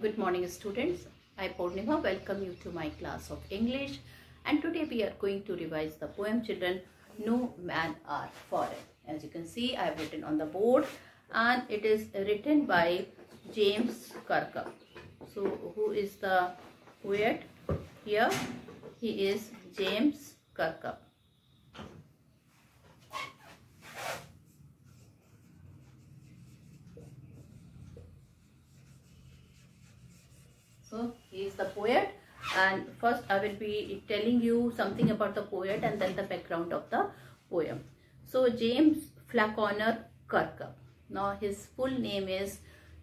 Good morning, students. I, Purnima, welcome you to my class of English. And today we are going to revise the poem Children, No Man Are Foreign. As you can see, I have written on the board and it is written by James Kirkup. So, who is the poet here? He is James Kirkup. So, he is the poet, and first I will be telling you something about the poet and then the background of the poem. So, James Falconer Kirkup. Now, his full name is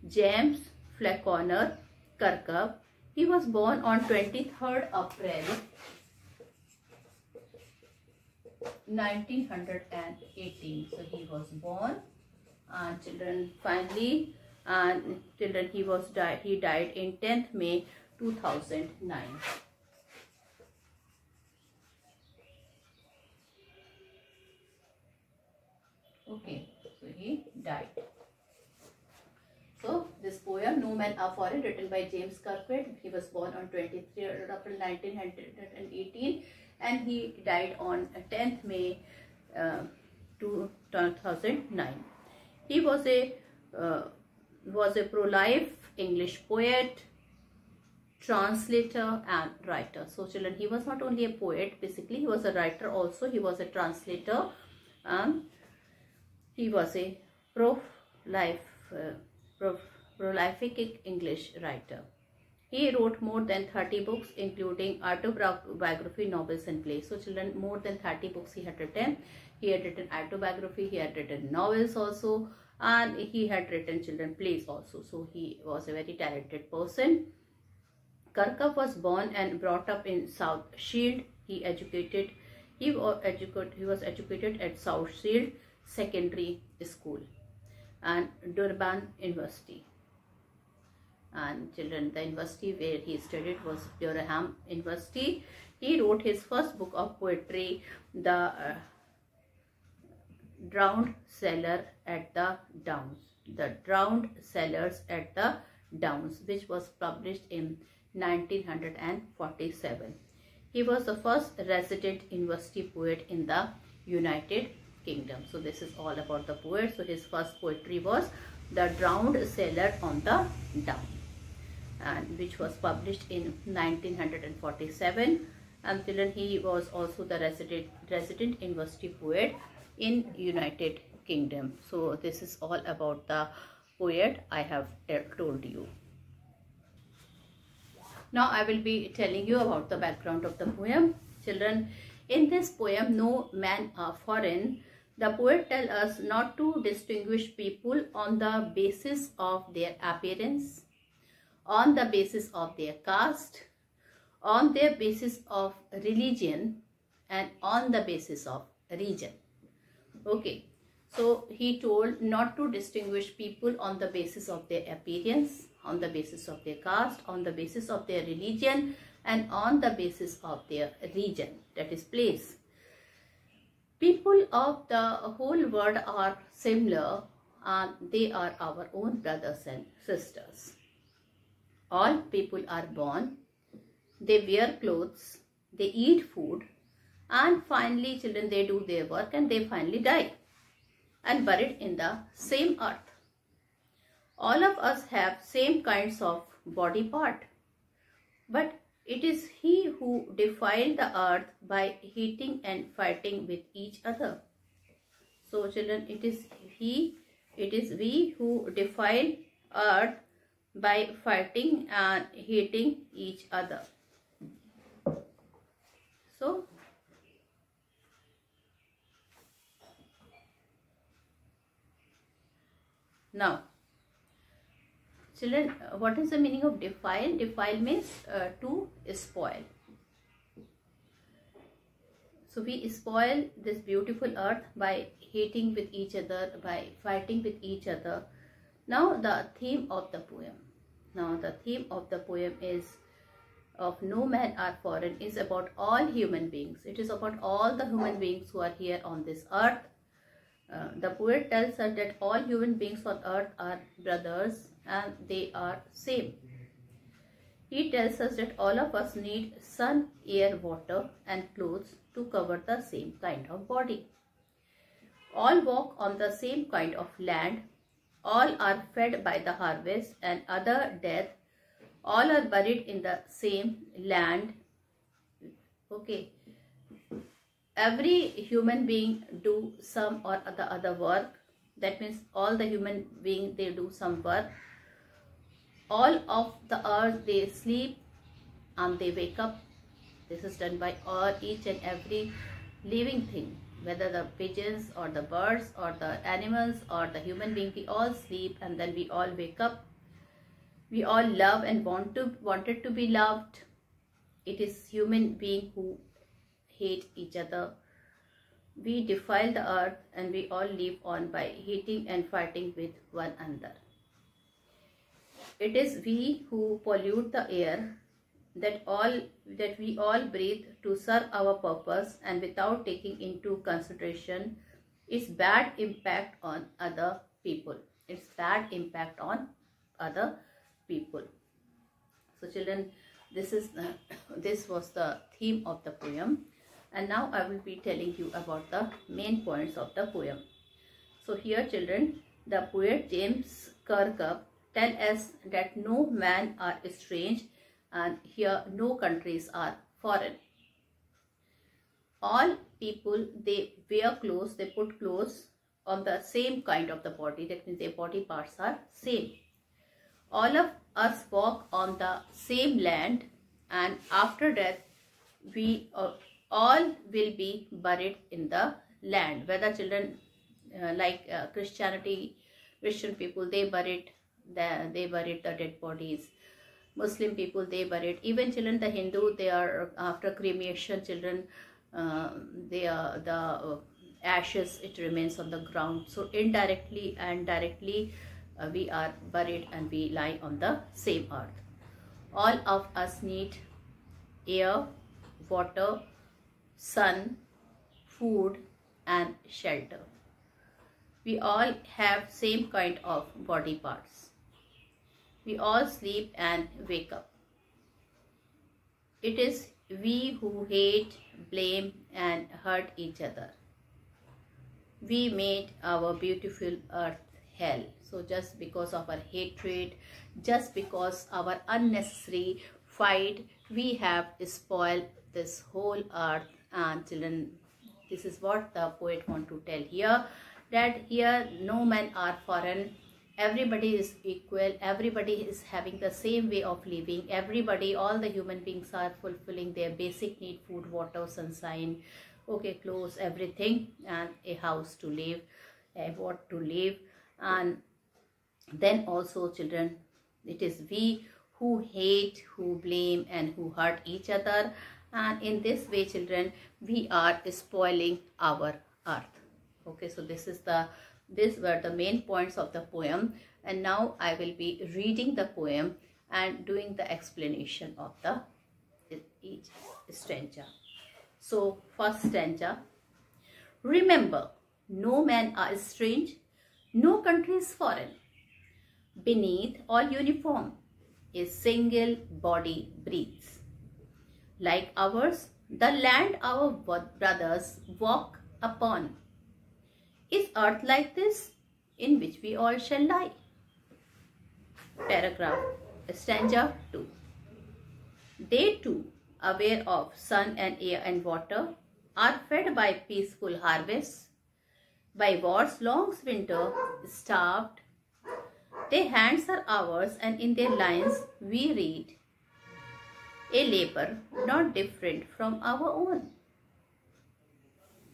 James Falconer Kirkup. He was born on 23rd April 1918. So, he was born, and children finally. And children, he died in 10th May 2009. Okay, so he died. So this poem, No Man Are Foreign, written by James Kirkup. He was born on 23rd April 1918 and he died on 10th May 2009. He was a pro-life English poet, translator and writer. So children, he was not only a poet, basically he was a writer also. He was a translator and he was a prolific English writer. He wrote more than 30 books, including autobiography, novels and plays. So children, more than 30 books he had written. He had written autobiography, he had written novels also, and he had written children plays also. So he was a very talented person. Kirkup was born and brought up in South Shield. He was educated at South Shield Secondary School and Durban University. And children, the university where he studied was Durham University. He wrote his first book of poetry, The Drowned Sailor at the Downs. The Drowned Sailors at the Downs, which was published in 1947. He was the first resident university poet in the United Kingdom. So this is all about the poet. So his first poetry was The Drowned Sailor on the Down, and which was published in 1947. And children, he was also the resident university poet in United Kingdom. So this is all about the poet I have told you. Now I will be telling you about the background of the poem. Children, in this poem, No Man Are Foreign, the poet tells us not to distinguish people on the basis of their appearance, on the basis of their caste, on their basis of religion, and on the basis of region. Okay, so he told not to distinguish people on the basis of their appearance, on the basis of their caste, on the basis of their religion, and on the basis of their region, that is place. People of the whole world are similar and they are our own brothers and sisters. All people are born, they wear clothes, they eat food, and finally children, they do their work and they finally die and buried in the same earth. All of us have same kinds of body part, but it is he who defiled the earth by hating and fighting with each other. So children, it is we who defile earth by fighting and hating each other. So now children, what is the meaning of defile? Defile means to spoil. So we spoil this beautiful earth by hating with each other, by fighting with each other. Now the theme of the poem. Now the theme of the poem is of No Man Are Foreign, is about all human beings. It is about all the human beings who are here on this earth. The poet tells us that all human beings on earth are brothers and they are same. He tells us that all of us need sun, air, water and clothes to cover the same kind of body. All walk on the same kind of land. All are fed by the harvest and other death. All are buried in the same land. Okay. Every human being do some or the other work. That means all the human being, they do some work. All of the earth, they sleep and they wake up. This is done by each and every living thing, whether the pigeons or the birds or the animals or the human being. We all sleep and then we all wake up. We all love and wanted to be loved. It is human being who hate each other. We defile the earth and we all live on by hating and fighting with one another. It is we who pollute the air that we all breathe to serve our purpose, and without taking into consideration its bad impact on other people. Its bad impact on other people. So children, this was the theme of the poem, and now I will be telling you about the main points of the poem. So here children, the poet James Kirkup tell us that no man are strange, and here no countries are foreign. All people, they wear clothes, they put clothes on the same kind of the body. That means their body parts are same. All of us walk on the same land, and after death we all will be buried in the land. Whether children Christian people, they buried the dead bodies. Muslim people, they buried. Even children, the Hindu, they are after cremation. Children, the ashes, it remains on the ground. So indirectly and directly, we are buried and we lie on the same earth. All of us need air, water, sun, food and shelter. We all have same kind of body parts. We all sleep and wake up. It is we who hate, blame and hurt each other. We made our beautiful earth hell. So just because of our hatred, just because our unnecessary fight, we have spoiled this whole earth. And children, this is what the poet want to tell here, that here no men are foreign. Everybody is equal. Everybody is having the same way of living. Everybody, all the human beings are fulfilling their basic need: food, water, sunshine, okay, clothes, everything, and a house to live, a what to live. And then also children, it is we who hate, who blame and who hurt each other. And in this way children, we are spoiling our earth. Okay, so these were the main points of the poem, and now I will be reading the poem and doing the explanation of each stanza. So first stanza: remember, no man are strange, no country is foreign. Beneath all uniform, a single body breathes. Like ours, the land our brothers walk upon. Is earth like this, in which we all shall lie? Paragraph, stanza 2. They too, aware of sun and air and water, are fed by peaceful harvests, by war's long winter, starved. Their hands are ours, and in their lines we read a labor not different from our own.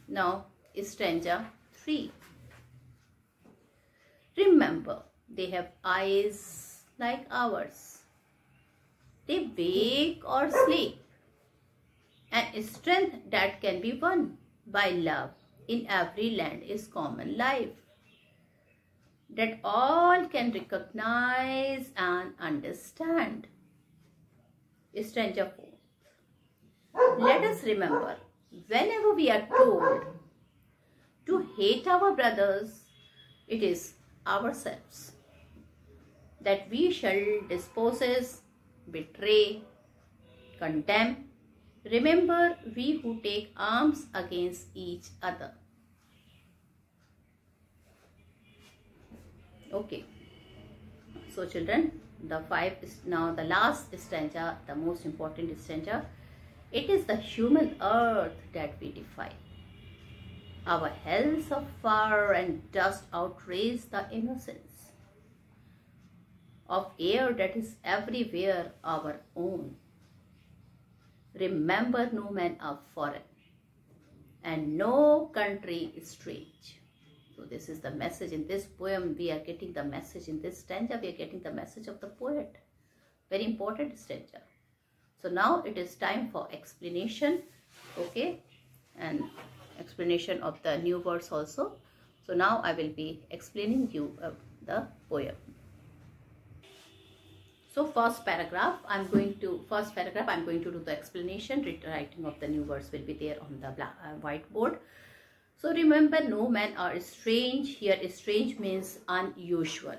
Now, stanza 3. Remember, they have eyes like ours. They wake or sleep, and strength that can be won by love in every land is common life, that all can recognize and understand. Stanza 4. Let us remember, whenever we are told to hate our brothers, it is ourselves that we shall dispossess betray, condemn. Remember, we who take arms against each other. Okay. So children, the five is now the last stanza, the most important stanza. It is the human earth that we defy. Our hells of fire and dust outrace the innocence of air that is everywhere our own. Remember, no man are foreign, and no country is strange. So this is the message in this poem. We are getting the message in this stanza. We are getting the message of the poet. Very important stanza. So now it is time for explanation. Okay, and explanation of the new words also. So now I will be explaining you the poem. So first paragraph I'm going to do the explanation. Writing of the new words will be there on the whiteboard. So remember, no man are strange. Here strange means unusual.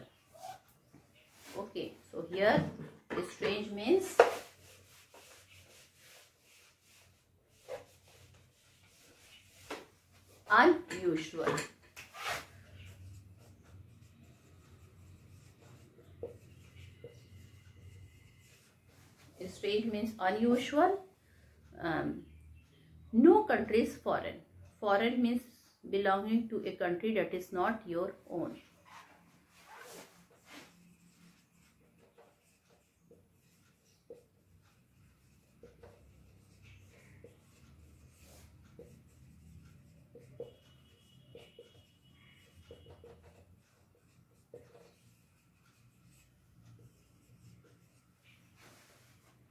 Okay, so here strange means unusual. Strange means unusual. No country is foreign. Foreign means belonging to a country that is not your own.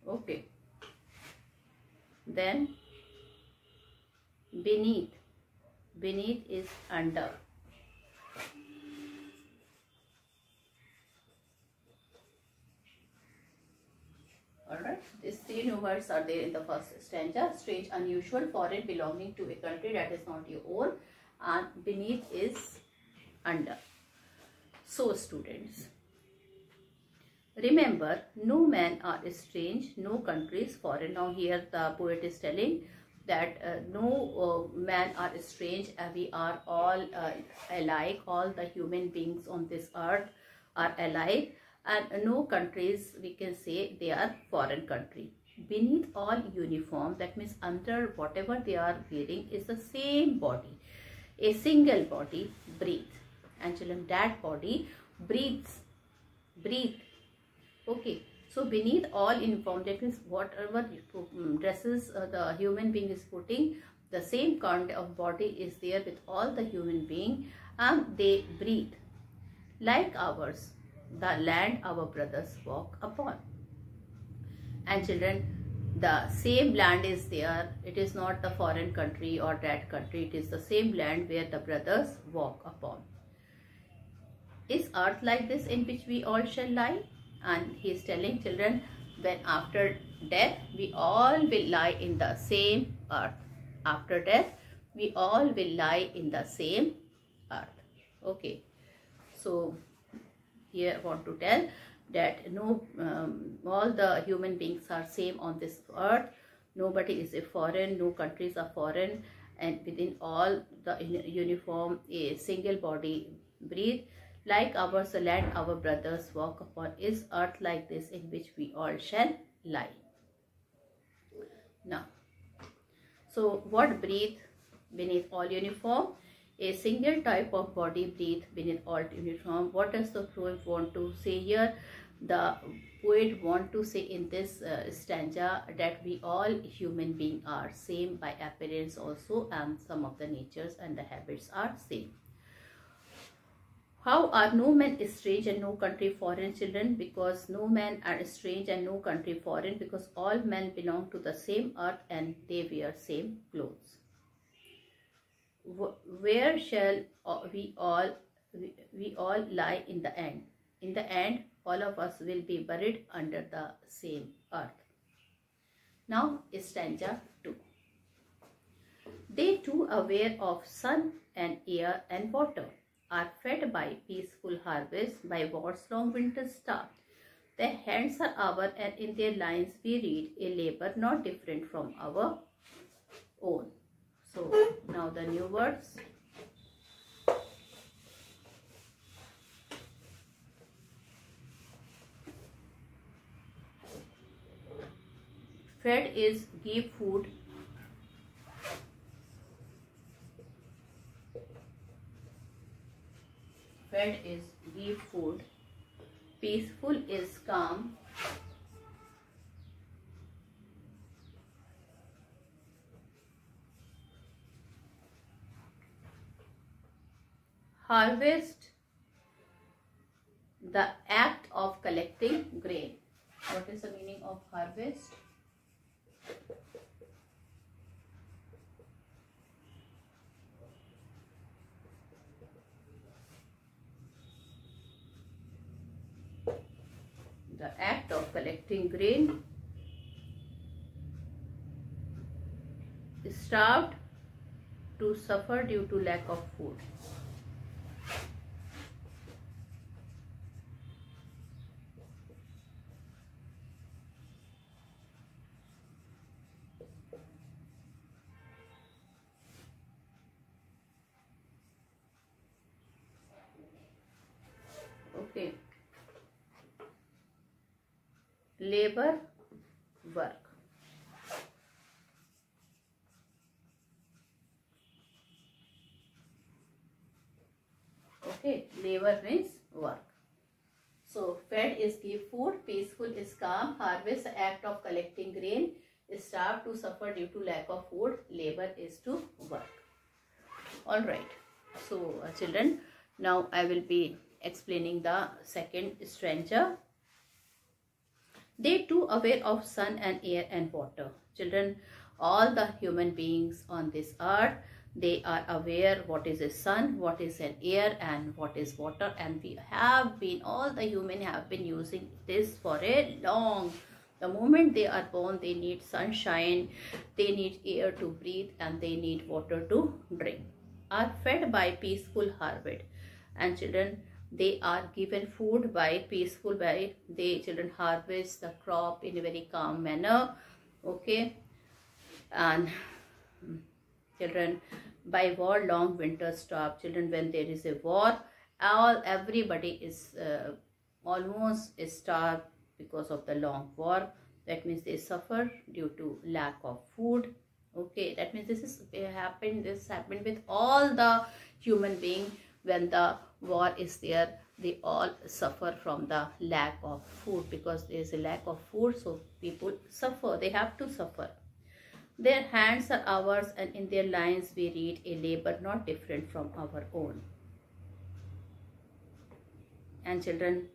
Okay. Then beneath. Beneath is under. Alright. These three new words are there in the first stanza. Strange, unusual, foreign, belonging to a country that is not your own. And beneath is under. So students, remember, no man are strange, no country is foreign. Now here the poet is telling that no man are strange, we are all alike. All the human beings on this earth are alike, and no countries, we can say, they are foreign country. Beneath all uniform, that means under whatever they are wearing is the same body, a single body, breathe. And children, that body breathe. Okay, so beneath all uniform, that means whatever dresses the human being is putting, the same kind of body is there with all the human being, and they breathe. Like ours, the land our brothers walk upon. And children, the same land is there. It is not the foreign country or that country. It is the same land where the brothers walk upon. Is earth like this in which we all shall lie? And he is telling children, when after death we all will lie in the same earth. After death we all will lie in the same earth. Okay, so here I want to tell that no, all the human beings are same on this earth. Nobody is a foreign, no countries are foreign, and within all the uniform, a single body breathe. Like ours, the land our brothers walk upon. Is earth like this in which we all shall lie? Now, so what breathe beneath all uniform? A single type of body breathe beneath all uniform. What does the poet want to say here? The poet want to say in this stanza that we all human beings are same by appearance also, and some of the natures and the habits are same. How are no man strange and no country foreign, children? Because no man are strange and no country foreign, because all men belong to the same earth and they wear same clothes. Where shall we all lie in the end? In the end, all of us will be buried under the same earth. Now, stanza 2. They too, aware of sun and air and water, are fed by peaceful harvest, by war's long winter star. The hands are our, and in their lines we read a labor not different from our own. So now the new words. Fed is give food. Fed is give food. Peaceful is calm. Harvest, the act of collecting grain. What is the meaning of harvest? The act of collecting grain. Starved, to suffer due to lack of food. Okay. Labor, work. Okay, labor means work. So fed is give food, peaceful is calm, harvest the act of collecting grain, starved to suffer due to lack of food, labor is to work. Alright, so children, now I will be explaining the second stanza. They too aware of sun and air and water. Children, all the human beings on this earth, they are aware what is a sun, what is an air, and what is water. And we have been, all the human have been using this for a long. The moment they are born, they need sunshine, they need air to breathe, and they need water to drink. Are fed by peaceful harvest. And children, they are given food by peaceful, by they children harvest the crop in a very calm manner. Okay. And children, by war long winter stop. Children, when there is a war, everybody is almost starved because of the long war. That means they suffer due to lack of food. Okay, that means this happened with all the human being. When the war is there, they all suffer from the lack of food, because there is a lack of food, so people suffer, they have to suffer. Their hands are ours, and in their lines we read a labor not different from our own. And children,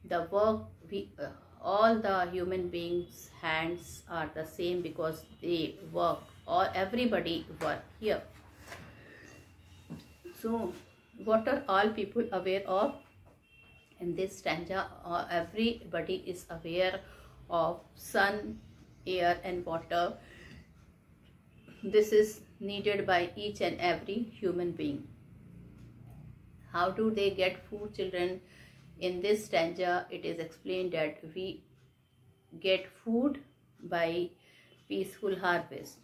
the work all the human beings' hands are the same, because they work, or everybody work here. So what are all people aware of? In this stanza, everybody is aware of sun, air and water. This is needed by each and every human being. How do they get food, children? In this stanza, it is explained that we get food by peaceful harvest.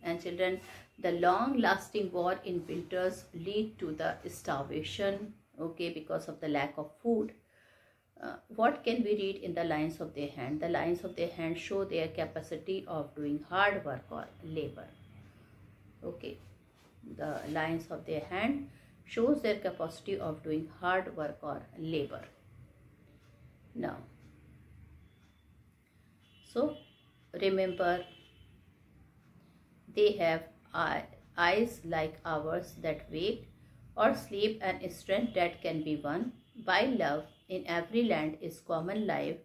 And children, the long-lasting war in winters lead to the starvation, okay, because of the lack of food. What can we read in the lines of their hand? The lines of their hand show their capacity of doing hard work or labor. Okay, the lines of their hand shows their capacity of doing hard work or labor. Now, so remember, they have eyes like ours that wake or sleep, and strength that can be won by love in every land is common life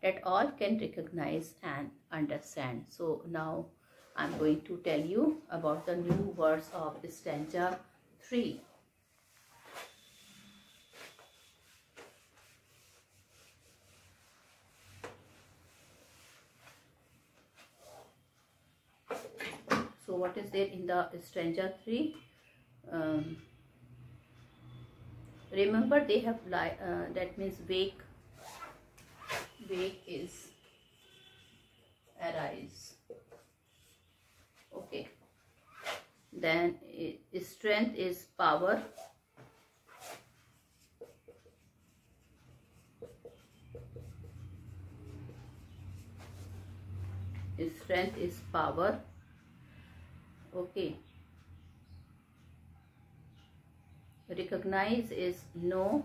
that all can recognize and understand. So now I'm going to tell you about the new words of stanza 3. So what is there in the stanza 3? Remember, they have that means wake, wake is arise. Okay. Then strength is power. Strength is power. Okay. Recognize is know.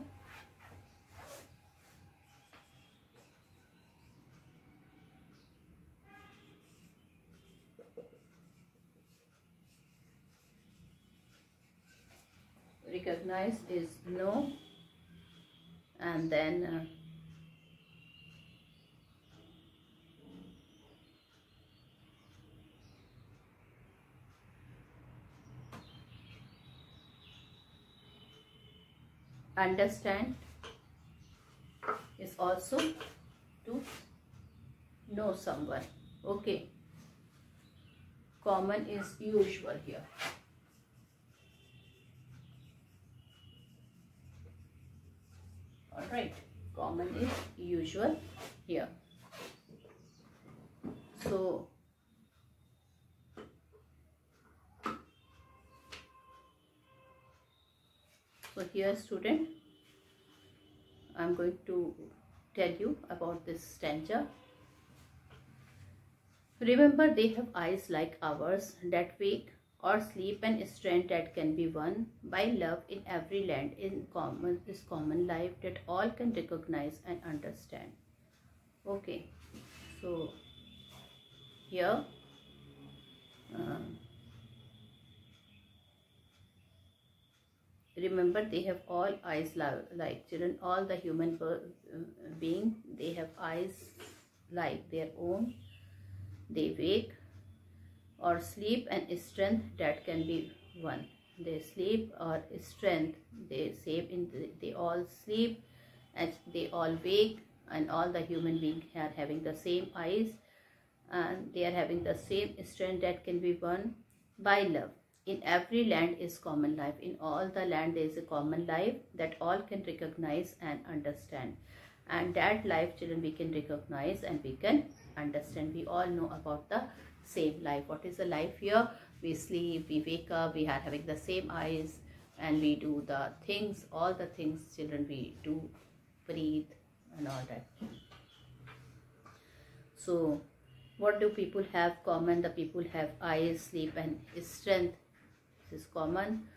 Recognize is know. And then understand is also to know someone. Okay. Common is usual here. Alright. Common is usual here. So here, student, I am going to tell you about this stanza. Remember, they have eyes like ours that wake or sleep, and strength that can be won by love in every land. In common is common life that all can recognize and understand. Okay, so here remember, they have all eyes like children. All the human being, they have eyes like their own. They wake or sleep, and strength that can be won. They sleep or strength. They all sleep and they all wake, and all the human beings are having the same eyes, and they are having the same strength that can be won by love. In every land is common life. In all the land there is a common life that all can recognize and understand. And that life, children, we can recognize and we can understand. We all know about the same life. What is the life here? We sleep, we wake up, we are having the same eyes, and we do the things, all the things, children, we do, breathe and all that. So what do people have common? The people have eyes, sleep and strength. This is common.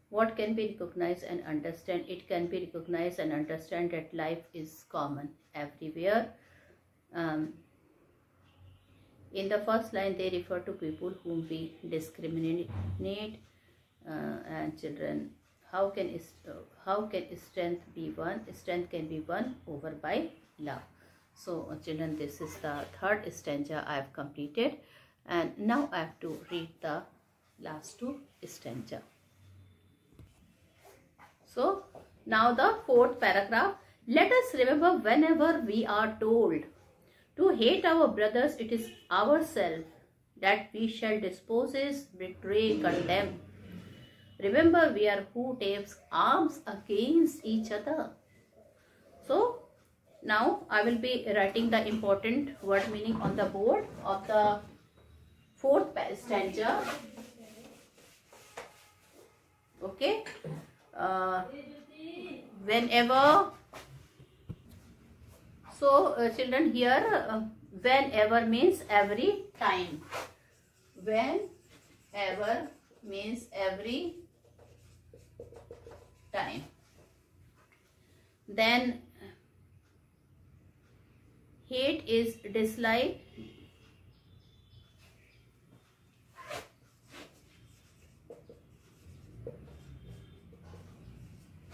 What can be recognized and understand? It can be recognized and understand that life is common everywhere. In the first line, they refer to people whom we discriminate. And children, how can strength be won? Strength can be won over by love. So children, this is the third stanza I have completed, and now I have to read the last two stanza. So now the fourth paragraph. Let us remember whenever we are told to hate our brothers, it is ourselves that we shall dispose, betray, condemn. Remember, we are who takes arms against each other. So now I will be writing the important word meaning on the board of the fourth stanza. Okay. Whenever. So children, here whenever means every time. Whenever means every time. Then hate is dislike.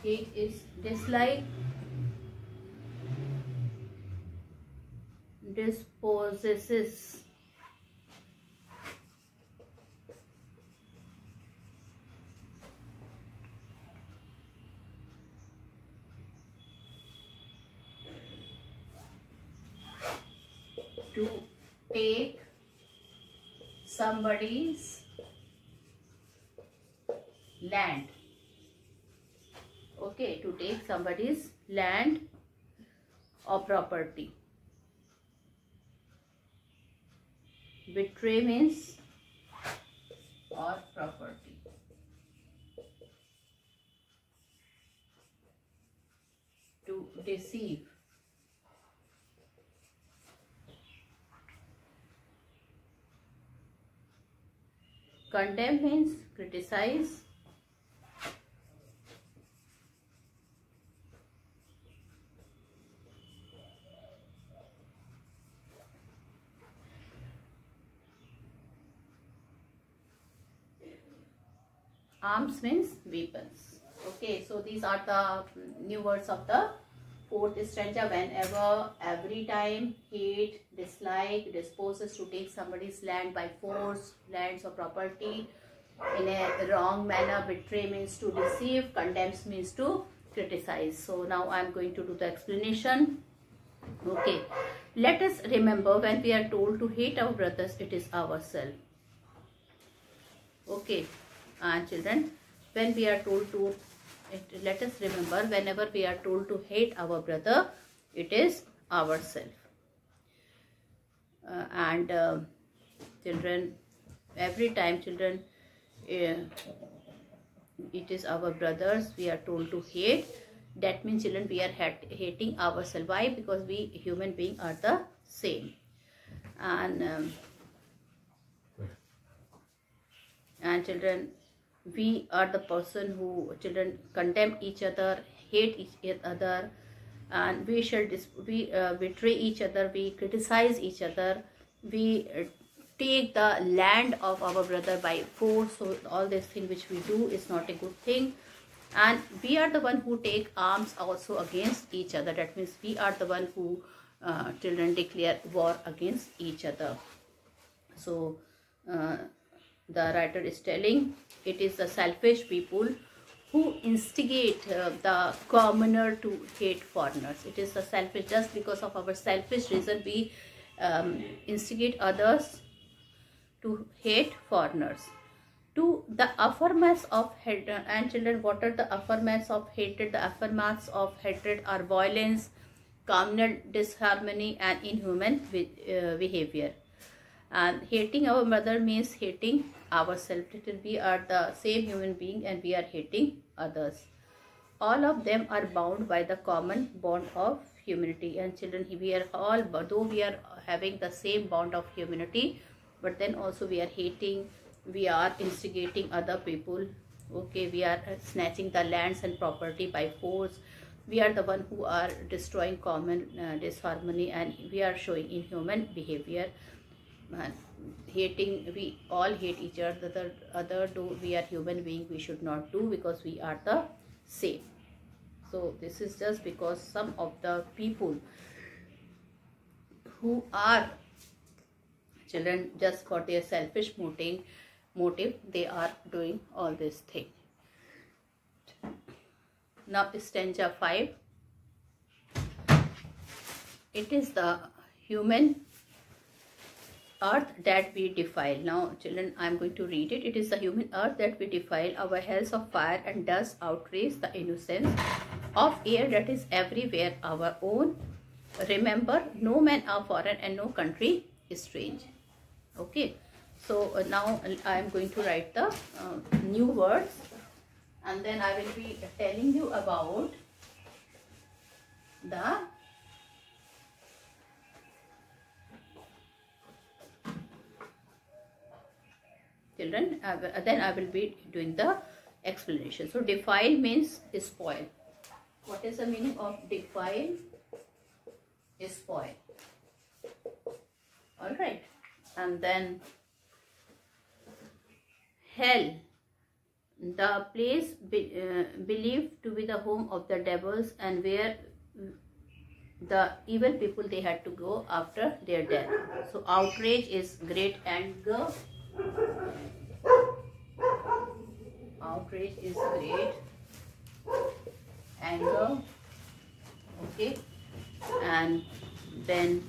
Hate is dislike. Disposes. To take somebody's land. Okay, to take somebody's land or property. Betray means or property. To deceive. Condemn means criticize. Arms means weapons. Okay, so these are the new words of the fourth stanza. Whenever, every time, hate, dislike, disposes to take somebody's land by force, lands or property in a wrong manner. Betray means to deceive. Condemns means to criticize. So now I am going to do the explanation. Okay, let us remember, when we are told to hate our brothers, it is ourselves. Okay, and children, when we are told to, let us remember, whenever we are told to hate our brother, it is ourselves. Children, every time, children, it is our brothers we are told to hate. That means, children, we are hating ourselves. Why? Because we human beings are the same. And children, we are the person who, children, condemn each other, hate each other, and we betray each other, we criticize each other, we take the land of our brother by force. So all this thing which we do is not a good thing. And we are the one who take arms also against each other. That means we are the one who, children, declare war against each other. So the writer is telling, it is the selfish people who instigate the commoner to hate foreigners. It is the selfish, just because of our selfish reason, we instigate others to hate foreigners. To the aftermaths of hatred. And children, what are the aftermaths of hatred? The aftermaths of hatred are violence, communal disharmony, and inhuman behavior. And hating our mother means hating ourselves. We are the same human being and we are hating others. All of them are bound by the common bond of humanity. And children, we are all, though we are having the same bond of humanity, but then also we are hating, we are instigating other people. Okay, we are snatching the lands and property by force. We are the one who are destroying common disharmony, and we are showing inhuman behavior. Hating, we all hate each other. Do we are human being, we should not do, because we are the same. So this is just because some of the people who are, children, just for their selfish motive, they are doing all this thing. Now stanza 5. It is the human earth that we defile. Now children, I am going to read it. It is the human earth that we defile. Our hells of fire and dust outrage the innocence of air that is everywhere our own. Remember, no man are foreign and no country is strange. Okay, so now I am going to write the new words, and then I will be telling you about the children. Then I will be doing the explanation. So defile means spoil. What is the meaning of defile? Spoil. All right. And then hell, the place believed to be the home of the devils, and where the evil people, they had to go after their death. So outrage is great anger. Outrage is great anger. Okay, and then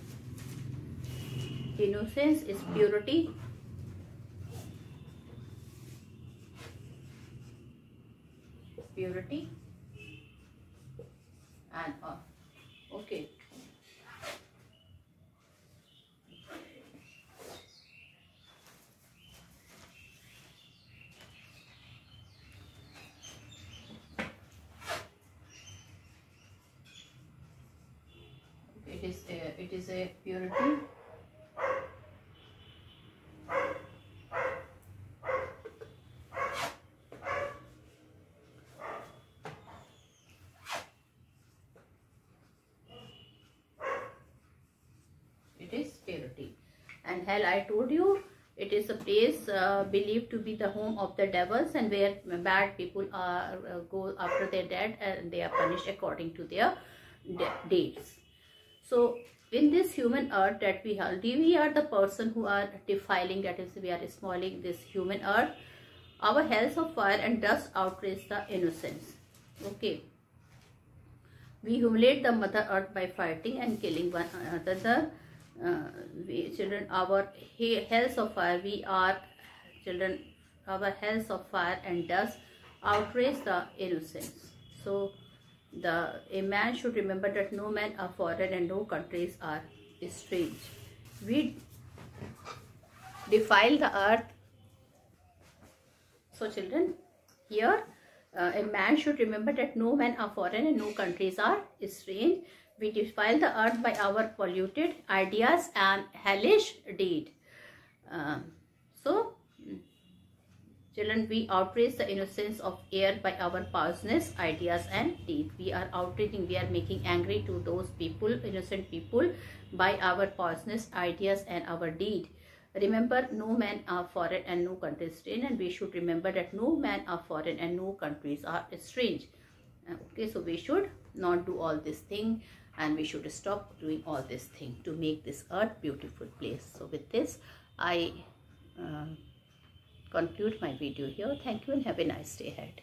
innocence is purity. Purity and okay. it is a purity. It is purity. And hell, I told you, it is a place believed to be the home of the devils, and where bad people are go after their dead, and they are punished according to their deeds. So in this human earth that we are the person who are defiling, that is, we are spoiling this human earth. Our hells of fire and dust outrage the innocents. Okay. We humiliate the mother earth by fighting and killing one another. Children, our hells of fire, we are children, our hells of fire and dust outrage the innocents. So a man should remember that no man are foreign and no countries are strange. We defile the earth. So children, here a man should remember that no man are foreign and no countries are strange. We defile the earth by our polluted ideas and hellish deed. Children, we outrage the innocence of air by our poisonous ideas and deed. We are outraging, we are making angry to those people, innocent people, by our poisonous ideas and our deed. Remember, no man are foreign and no country is strange, and we should remember that no man are foreign and no countries are strange. Okay, so we should not do all this thing, and we should stop doing all this thing to make this earth beautiful place. So with this, I conclude my video here. Thank you and have a nice day ahead.